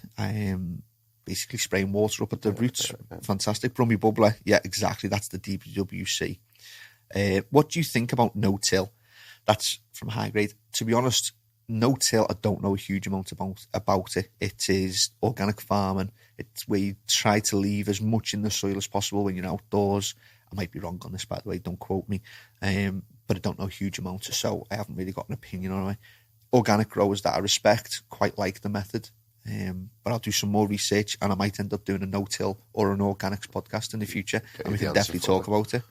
Basically spraying water up at the roots. Fantastic. Brummy Bubbler. Yeah, exactly. That's the DPWC. What do you think about no-till? That's from High Grade. To be honest, no-till, I don't know a huge amount about it. It is organic farming. It's where you try to leave as much in the soil as possible when you're outdoors. I might be wrong on this, by the way. Don't quote me. But I don't know a huge amount, so I haven't really got an opinion on it. Organic growers that I respect quite like the method, but I'll do some more research and I might end up doing a no-till or an organics podcast in the future, and we can definitely talk about it.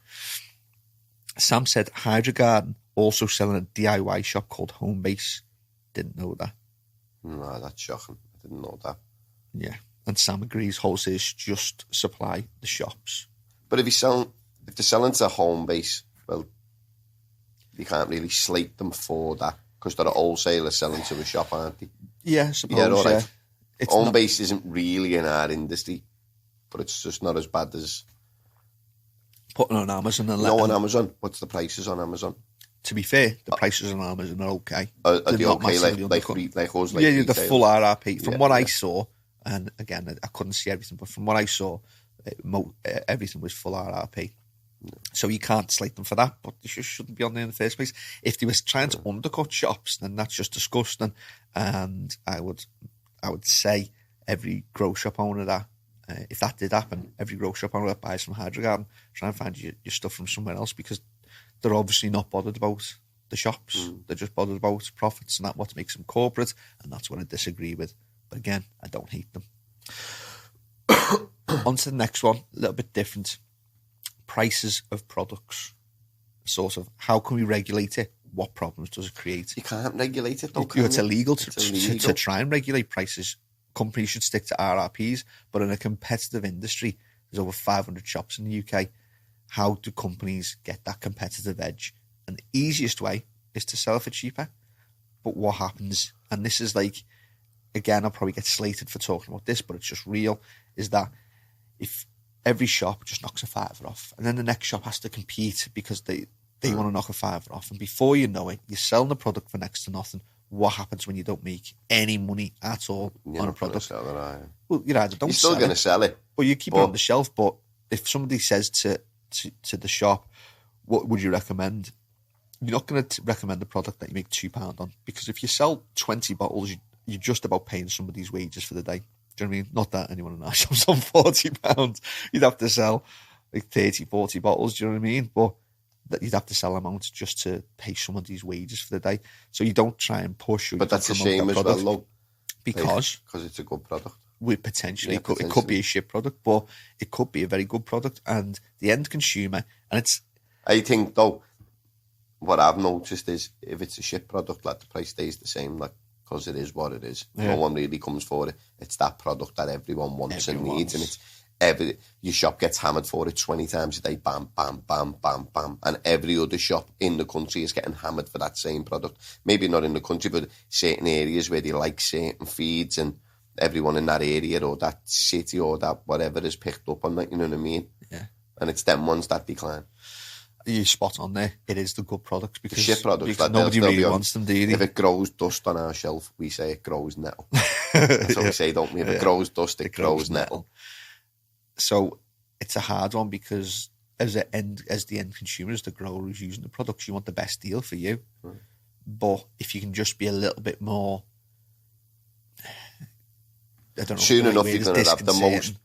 Sam said Hydrogarden also selling a DIY shop called Homebase. Didn't know that. No, that's shocking. I didn't know that. Yeah, and Sam agrees wholesalers just supply the shops. But if they're selling to Homebase, well, you can't really slate them for that because they're a wholesaler selling to a shop, aren't they? Yeah, I suppose, yeah. Right. Homebase isn't really in our industry, but it's just not as bad as putting on Amazon. On Amazon. What's the prices on Amazon? To be fair, the prices on Amazon are okay. Are they okay? Like us? Like yeah, the full RRP. From what I saw, and again, I couldn't see everything, but from what I saw, everything was full RRP. So you can't slate them for that, but they just shouldn't be on there in the first place. If they were trying to undercut shops, then that's just disgusting. And I would say every grow shop owner that, if that did happen, every grow shop owner that buys from Hydrogarden, try and find your stuff from somewhere else, because they're obviously not bothered about the shops. They're just bothered about profits, and that's what makes them corporate, and that's what I disagree with. But again, I don't hate them. On to the next one, a little bit different. Prices of products. Sort of, how can we regulate it? What problems does it create? You can't regulate it, though, It's illegal to try and regulate prices. Companies should stick to RRPs, but in a competitive industry, there's over 500 shops in the UK. How do companies get that competitive edge? And the easiest way is to sell for cheaper. But what happens, and this is like, again, I'll probably get slated for talking about this, but it's just real, is that if every shop just knocks a £5 off, and then the next shop has to compete because they want to knock a £5 off, and before you know it, you're selling the product for next to nothing. What happens when you don't make any money at all on a product? Well, you either don't. You're still going to sell it, or you keep it on the shelf. But if somebody says to the shop, "What would you recommend?" You're not going to recommend a product that you make £2 on, because if you sell 20 bottles, you're just about paying somebody's wages for the day. Do you know what I mean? Not that anyone in our shop's on £40. You'd have to sell like 30, 40 bottles. Do you know what I mean? But that you'd have to sell amounts just to pay somebody's wages for the day. So you don't try and push. But that's a shame as well, though. Because it's a good product. It could be a shit product, but it could be a very good product. And the end consumer, and it's... I think, though, what I've noticed is if it's a shit product, like, the price stays the same, like, because it is what it is. Yeah. No one really comes for it. It's that product that everyone wants and needs, and it's your shop gets hammered for it 20 times a day, bam, bam, bam, bam, bam, and every other shop in the country is getting hammered for that same product. Maybe not in the country, but certain areas where they like certain feeds, and everyone in that area or that city or that whatever is picked up on that, you know what I mean? Yeah. And it's them ones that decline. You're spot on there. It is the good products, because, the shit products, because nobody really wants them, do you? If it grows dust on our shelf, we say it grows nettle. That's what we say, don't we? If it grows dust, it grows nettle. So it's a hard one, because as the end consumers, the grower who's using the products, you want the best deal for you. Right. But if you can just be a little bit more, I don't know. Soon enough, you're going to have the most.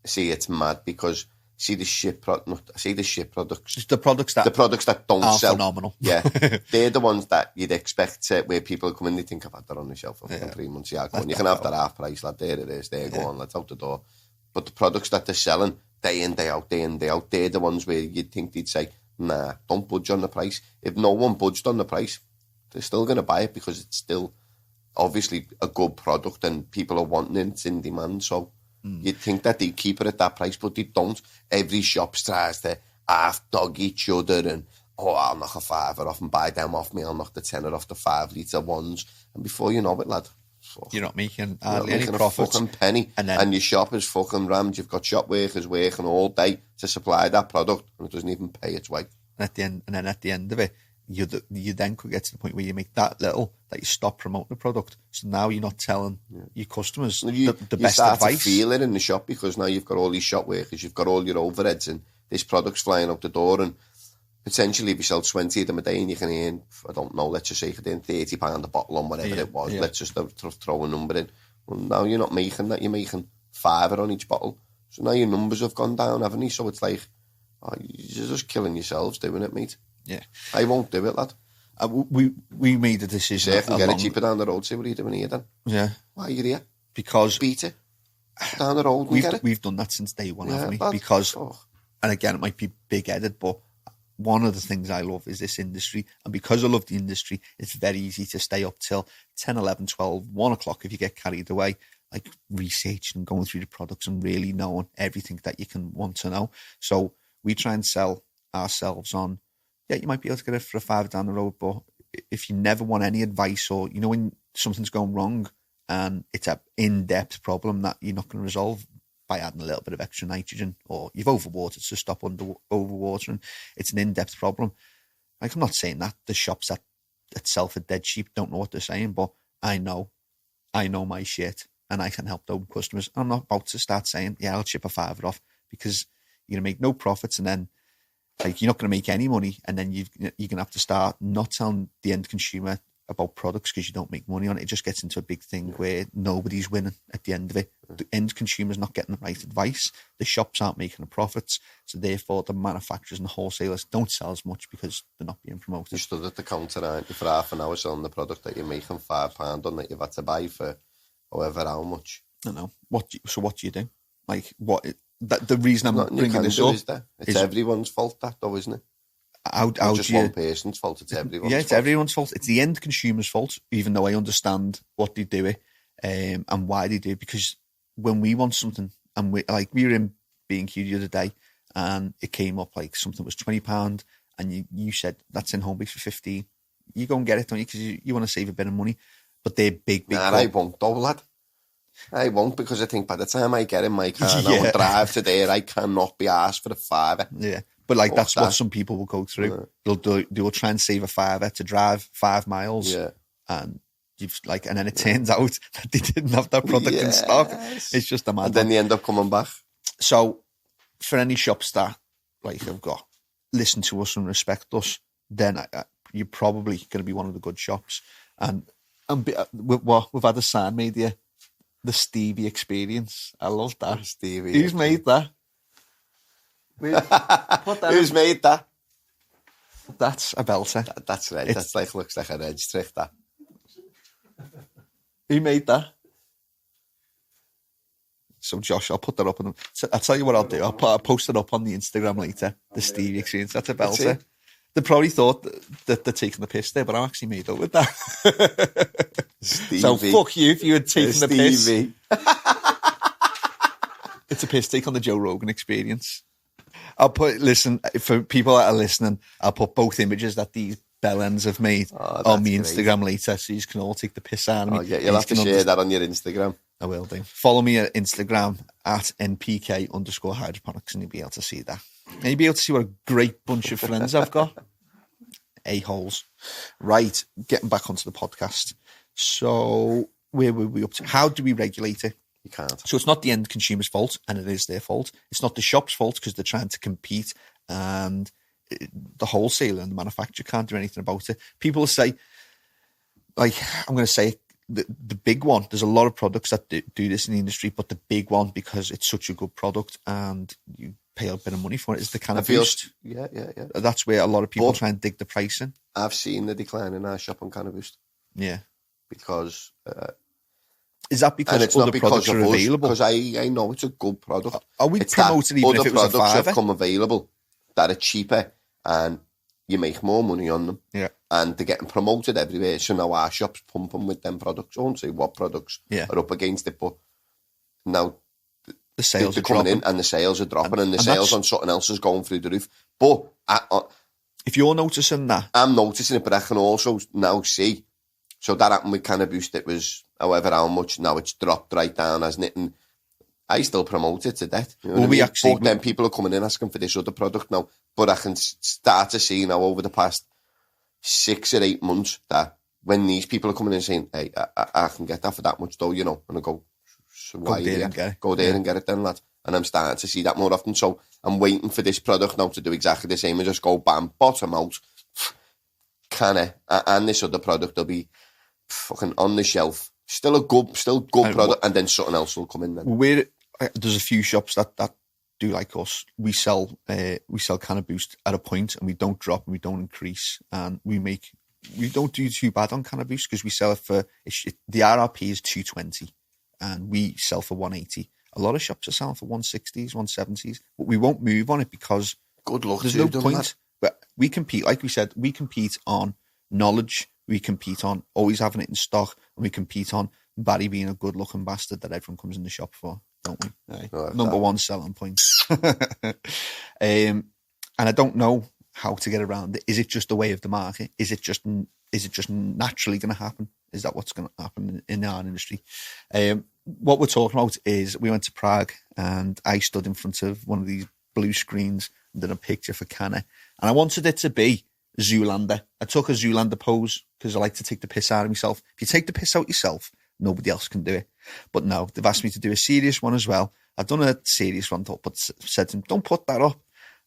See, it's mad, because see the shit products. The products that don't are sell. Phenomenal. Yeah, they're the ones that you'd expect where people come in, they think, I've had that on the shelf for 3 months. Yeah, go on. You can have that half price, lad. There it is. There, go on. Let's out the door. But the products that they're selling day in, day out, they're the ones where you'd think they'd say, nah, don't budge on the price. If no one budged on the price, they're still going to buy it, because it's still obviously a good product and people are wanting it, it's in demand. So you'd think that they'd keep it at that price, but they don't. Every shop tries to half-dog each other and, I'll knock a £5 off and buy them off me, I'll knock the £10 off the 5 litre ones. And before you know it, lad, you're not making any profits. A fucking penny, and your shop is fucking rammed. You've got shop workers working all day to supply that product, and it doesn't even pay its way. And at the end of it, you then could get to the point where you make that little that you stop promoting the product. So now you're not telling your customers the best advice. You start to feel it in the shop, because now you've got all these shop workers, you've got all your overheads, and this product's flying out the door, and potentially if you sell 20 of them a day and you can earn, I don't know, let's just say you can earn £30 a bottle on whatever it was, let's just throw a number in. Well, now you're not making that, you're making £5 on each bottle. So now your numbers have gone down, haven't they? So it's like, you're just killing yourselves doing it, mate. Yeah. I won't do it, lad. We made a decision. I can get it cheaper down the road. See what are you doing here then? Yeah. Why are you here? Because... Beat it. Down the road and get it. We've done that since day one, haven't we? Lad. Because... And again, it might be big-headed, but one of the things I love is this industry. And because I love the industry, it's very easy to stay up till 10, 11, 12, 1 o'clock if you get carried away, like researching and going through the products and really knowing everything that you can want to know. So we try and sell ourselves on, you might be able to get it for a £5 down the road, but if you never want any advice, or, when something's going wrong and it's an in-depth problem that you're not going to resolve by adding a little bit of extra nitrogen, or you've overwatered, so stop overwatering. It's an in-depth problem. Like, I'm not saying that the shops that sell for dead cheap don't know what they're saying, but I know my shit, and I can help those customers. I'm not about to start saying, I'll chip a £5 off, because you're going to make no profits, and then you're not going to make any money, and then you're going to have to start not telling the end consumer about products because you don't make money on it. It just gets into a big thing where nobody's winning at the end of it. The end consumer's not getting the right advice. The shops aren't making the profits. So therefore, the manufacturers and the wholesalers don't sell as much because they're not being promoted. You stood at the counter, aren't you, for half an hour selling the product that you're making £5 on, that you've had to buy for however how much. I know. What do you do? The reason I'm bringing this up is everyone's fault, that though, isn't it? Not just one person's fault, it's everyone's fault. It's everyone's fault. It's the end consumer's fault, even though I understand what they do and why they do it. Because when we want something, and we were in B&Q the other day, and it came up like something was £20, and you said that's in home base for 15. You go and get it, don't you? Because you want to save a bit of money. But they're big. I won't, though, lad. I won't, because I think by the time I get in my car now Yeah. and drive to there, I cannot be asked for a $5. Yeah. But like, that's that. what some people will go through. They'll try and save a $5 to drive 5 miles. Yeah. And and then it turns out that they didn't have that product in stock. It's just a mad And then they end up coming back. So for any shops that have got listen to us and respect us, then you're probably going to be one of the good shops. And we've had a sign made here, the Stevie experience. I love that. Stevie. Who's made that? Who's made that? That's a belter. That's red. That's looks like a red strip, that. Who made that? So Josh, I'll put that up. I'll tell you what I'll do. I'll post it up on the Instagram later. The Stevie experience. That's a belter. They probably thought that they're taking the piss there, but I'm actually made up with that. Stevie. So fuck you if you had taken the piss. It's a piss take on the Joe Rogan experience. Listen, for people that are listening, I'll put both images that these bellends have made on my Instagram later, so you can all take the piss out of me. Yeah, you'll have to share that on your Instagram. I will do. Follow me at Instagram at NPK_hydroponics, and you'll be able to see that. And you'll be able to see what a great bunch of friends I've got. A-holes. Right, getting back onto the podcast. So where were we up to? How do we regulate it? You can't. So it's not the end consumer's fault, and it is their fault. It's not the shop's fault because they're trying to compete, and the wholesaler and the manufacturer can't do anything about it. People say, I'm going to say the big one, there's a lot of products that do this in the industry, but the big one, because it's such a good product and you pay a bit of money for it, is the CANNA Boost. Yeah. That's where a lot of people try and dig the price in. I've seen the decline in our shop on CANNA Boost. Yeah. Because... is that because it's other not because products are available? Because I know it's a good product. Are we promoting even if it was a products $5? have come available that are cheaper and you make more money on them. Yeah. And they're getting promoted everywhere. So now our shop's pumping with them products. I won't say what products are up against it, but now the sales are are coming dropping. in and the sales are dropping and the sales on something else is going through the roof. But if you're noticing that, I'm noticing it, but I can also now see. So that happened with CANNA Boost. It was however how much. Now it's dropped right down, hasn't it? And I still promote it to death. You know what I mean? But then people are coming in asking for this other product now. But I can start to see now over the past 6 or 8 months that when these people are coming in saying, hey, I can get that for that much though, you know, and I go, so why go there and get it. Go there and get it then, lad. And I'm starting to see that more often. So I'm waiting for this product now to do exactly the same and just go bam, bottom out, CANNA, and this other product will be fucking on the shelf. Still good product, and then something else will come in then. There's a few shops that do like us. We sell CANNA Boost at a point, and we don't drop and we don't increase, and we don't do too bad on CANNA Boost because we sell it for the RRP is $220, and we sell for $180. A lot of shops are selling for $160s, $170s, but we won't move on it because good luck. There's no point. That. But we compete, like we said, we compete on knowledge. We compete on always having it in stock, and we compete on Barry being a good-looking bastard that everyone comes in the shop for, don't we? Right. Number one selling point. And I don't know how to get around it. Is it just the way of the market? Is it just naturally going to happen? Is that what's going to happen in our industry? What we're talking about is we went to Prague, and I stood in front of one of these blue screens and did a picture for CANNA, and I wanted it to be Zoolander. I took a Zoolander pose because I like to take the piss out of myself. If you take the piss out yourself, nobody else can do it. But no, they've asked me to do a serious one as well. I've done a serious one, but said to them, don't put that up.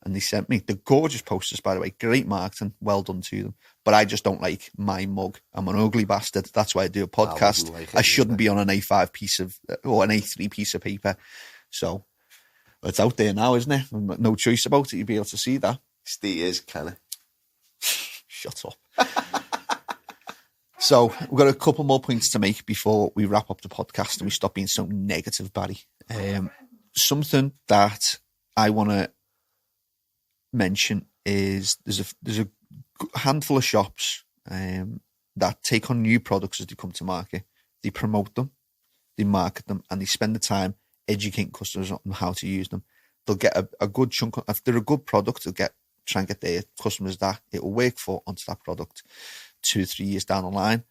And they sent me the gorgeous posters, by the way. Great marketing. Well done to them. But I just don't like my mug. I'm an ugly bastard. That's why I do a podcast. I shouldn't be on an A5 piece of, or an A3 piece of paper. So it's out there now, isn't it? No choice about it. You'll be able to see that. Steers, CANNA. Shut up. So we've got a couple more points to make before we wrap up the podcast and we stop being so negative, Barry. Something that I want to mention is there's a handful of shops that take on new products as they come to market. They promote them, they market them, and they spend the time educating customers on how to use them. They'll get a good chunk. If they're a good product, they'll try and get their customers that it will work for onto that product 2 or 3 years down the line.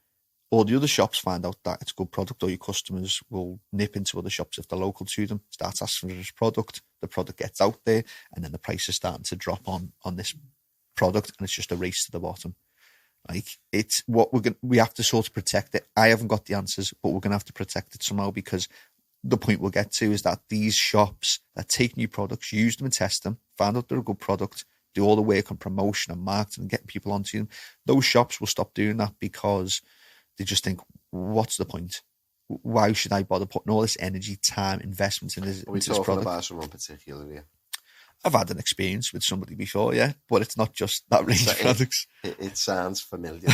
all the other shops find out that it's good product, or your customers will nip into other shops if they're local to them, start asking for this product, the product gets out there, and then the price is starting to drop on this product, and it's just a race to the bottom. Like, it's what we have to sort of protect it. I haven't got the answers, but we're going to have to protect it somehow, because the point we'll get to is that these shops that take new products, use them and test them, find out they're a good product, do all the work on promotion and marketing and getting people onto them, those shops will stop doing that because they just think, what's the point? Why should I bother putting all this energy, time, investment in this, into this product? Are we talking about someone particular here? I've had an experience with somebody before, yeah, but it's not just that range of products. It sounds familiar.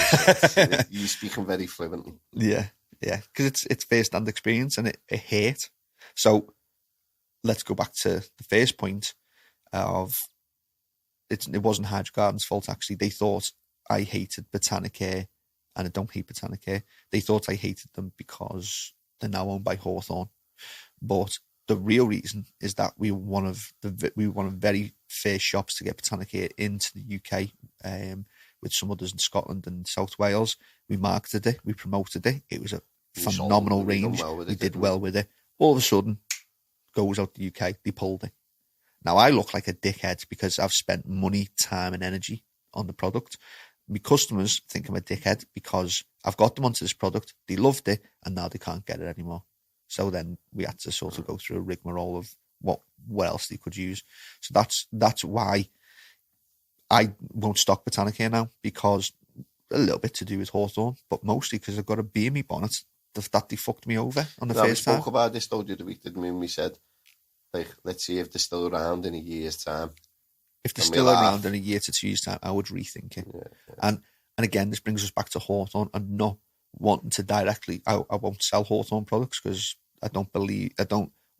You're speaking very fluently. Yeah, because it's first-hand experience, and it hurt. So let's go back to the first point of it wasn't Hydro Garden's fault, actually. They thought I hated Botanicare, and I don't hate Botanicare. They thought I hated them because they're now owned by Hawthorne. But the real reason is that we were one of the very first shops to get Botanicare into the UK, with some others in Scotland and South Wales. We marketed it, we promoted it. It was a phenomenal range. We did well with it. All of a sudden, goes out the UK. They pulled it. Now, I look like a dickhead because I've spent money, time and energy on the product. My customers think I'm a dickhead because I've got them onto this product, they loved it, and now they can't get it anymore. So then we had to sort of go through a rigmarole of what else they could use. So that's why I won't stock Botanicare now, because a little bit to do with Hawthorne, but mostly because I've got a bee in my bonnet that they fucked me over on the first time. We spoke about this though the other week, didn't we? We said, like, let's see if they're still around in a year's time. If they're still around in a year to 2 years' time, I would rethink it. Yeah. And again, this brings us back to Hawthorne and not wanting to directly. I won't sell Hawthorne products because I don't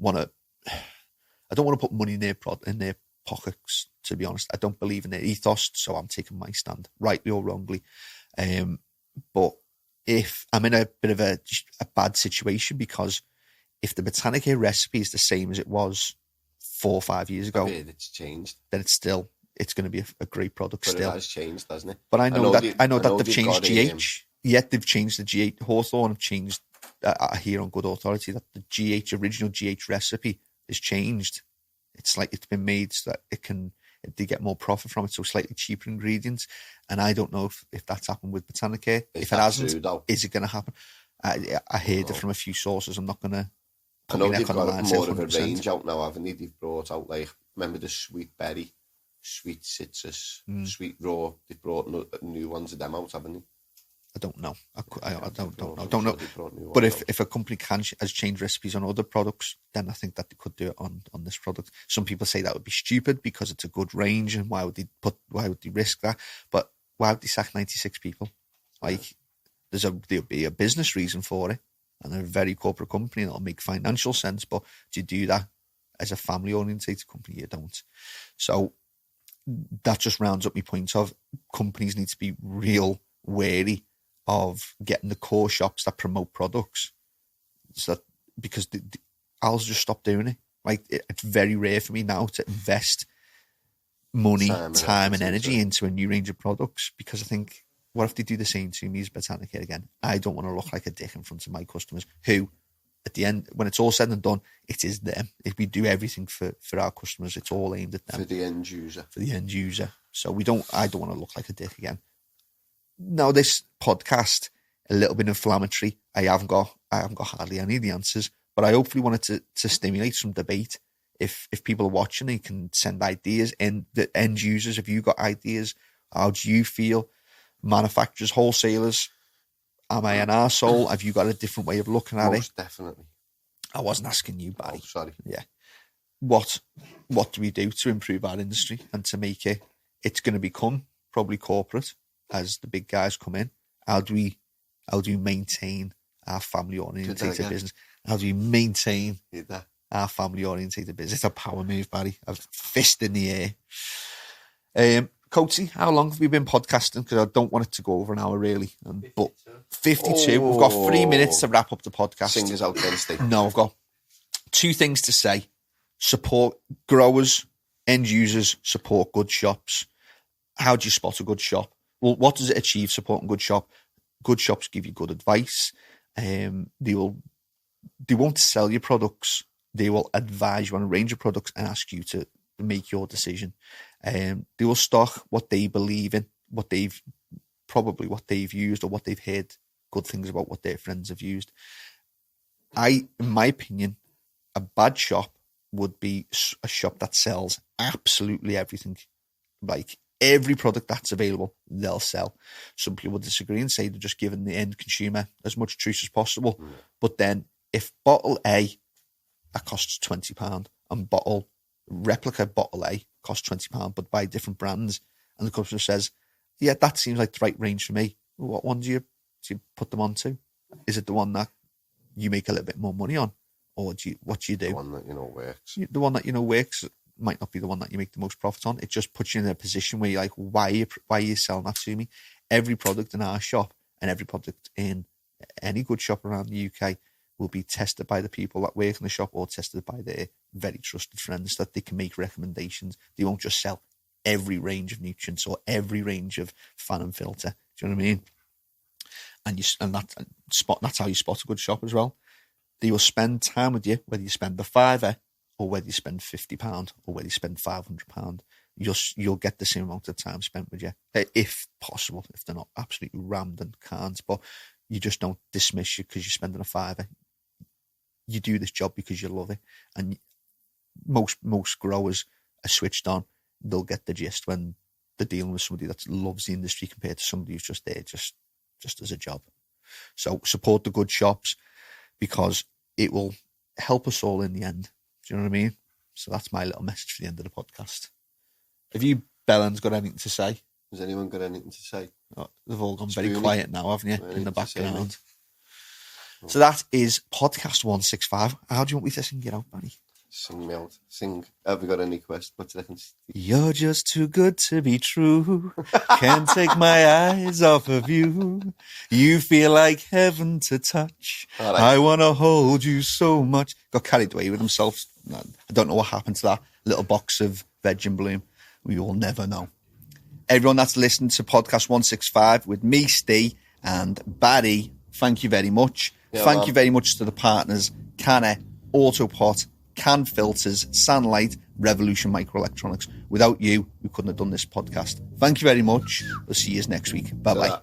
want to put money in their pockets. To be honest, I don't believe in their ethos, so I'm taking my stand, rightly or wrongly. But if I'm in a bit of a bad situation, because if the Botanicare recipe is the same as it was 4 or 5 years ago, it's changed. Then it's going to be a great product. But still, it has changed, hasn't it? But I know that they've changed GH. Yet they've changed the GH. Hawthorne have changed. I hear on good authority that the original GH recipe is changed. It's like it's been made so that they get more profit from it, so slightly cheaper ingredients. And I don't know if that's happened with Botanicare. If it hasn't, is it going to happen? I heard it from a few sources. I'm not going to. I know they've got more of a range out now, haven't they? They've brought out, like, remember the sweet berry, sweet citrus, sweet raw. They've brought new ones of them out, haven't they? I don't know. I don't know. But if a company has changed recipes on other products, then I think that they could do it on this product. Some people say that would be stupid because it's a good range, and why would they risk that? But why would they sack 96 people? Like, there'll be a business reason for it, and they're a very corporate company, and it'll make financial sense. But do you do that as a family-orientated company? You don't. So that just rounds up my point of companies need to be real wary of getting the core shops that promote products, so that, because I'll just stop doing it. Like, it's very rare for me now to invest money, time and energy into a new range of products, because I think, what if they do the same to me as Botanicare again? I don't want to look like a dick in front of my customers, who, at the end, when it's all said and done, it is them. If we do everything for our customers, it's all aimed at them. For the end user. So I don't want to look like a dick again. Now, this podcast, a little bit inflammatory. I haven't got hardly any of the answers, but I hopefully wanted to stimulate some debate. If people are watching, they can send ideas. And the end users, if you've got ideas, how do you feel? Manufacturers, wholesalers, am I an arsehole? Have you got a different way of looking at it? Most definitely. I wasn't asking you, Barry. Oh, sorry. Yeah. What do we do to improve our industry and to make it? It's going to become probably corporate as the big guys come in. How do we maintain our family-orientated business? How do we maintain our family-orientated business? It's a power move, Barry. A fist in the air. Coatsy, how long have we been podcasting? Because I don't want it to go over an hour, really. But 52. We've got 3 minutes to wrap up the podcast. Singers out Wednesday. No, I've got 2 things to say. Support growers, end users, support good shops. How do you spot a good shop? Well, what does it achieve, supporting good shop? good shops give you good advice. They won't sell you products. They will advise you on a range of products and ask you to make your decision. They will stock what they believe in, what they've used, or what they've heard good things about what their friends have used. In my opinion, a bad shop would be a shop that sells absolutely everything. Like every product that's available, they'll sell. Some people would disagree and say they're just giving the end consumer as much choice as possible. But then if bottle A, that costs £20, and replica bottle A costs £20, but by different brands, and the customer says, yeah, that seems like the right range for me. What one do you put them onto? Is it the one that you make a little bit more money on? Or what do you do? The one that you know works. The one that you know works might not be the one that you make the most profit on. It just puts you in a position where you're like, why are you selling that to me? Every product in our shop and every product in any good shop around the UK will be tested by the people that work in the shop or tested by their very trusted friends that they can make recommendations. They won't just sell every range of nutrients or every range of fan and filter. Do you know what I mean? And that's how you spot a good shop as well. They will spend time with you, whether you spend the £5 or whether you spend £50 or whether you spend £500. You'll get the same amount of time spent with you, if possible, if they're not absolutely rammed and can't. But you just don't dismiss you because you're spending a £5. You do this job because you love it. And most growers are switched on. They'll get the gist when they're dealing with somebody that loves the industry compared to somebody who's just there just as a job. So support the good shops because it will help us all in the end. Do you know what I mean? So that's my little message for the end of the podcast. Have you, Bellens, got anything to say? Has anyone got anything to say? Oh, they've all gone very quiet now, haven't you, in the background? Oh. So that is podcast 165. How do you want me to sing it out, Barry? Sing me out. Sing. Have you got any questions? What do you reckon? You're just too good to be true. Can't take my eyes off of you. You feel like heaven to touch. Right. I want to hold you so much. Got carried away with himself. I don't know what happened to that little box of veg and bloom. We will never know. Everyone that's listened to podcast 165 with me, Steve, and Barry, thank you very much. Yeah, thank you very much to the partners, CANNA, AutoPot, Can Filters, SANlight, Revolution Microelectronics. Without you, we couldn't have done this podcast. Thank you very much. We'll see you next week. Bye-bye.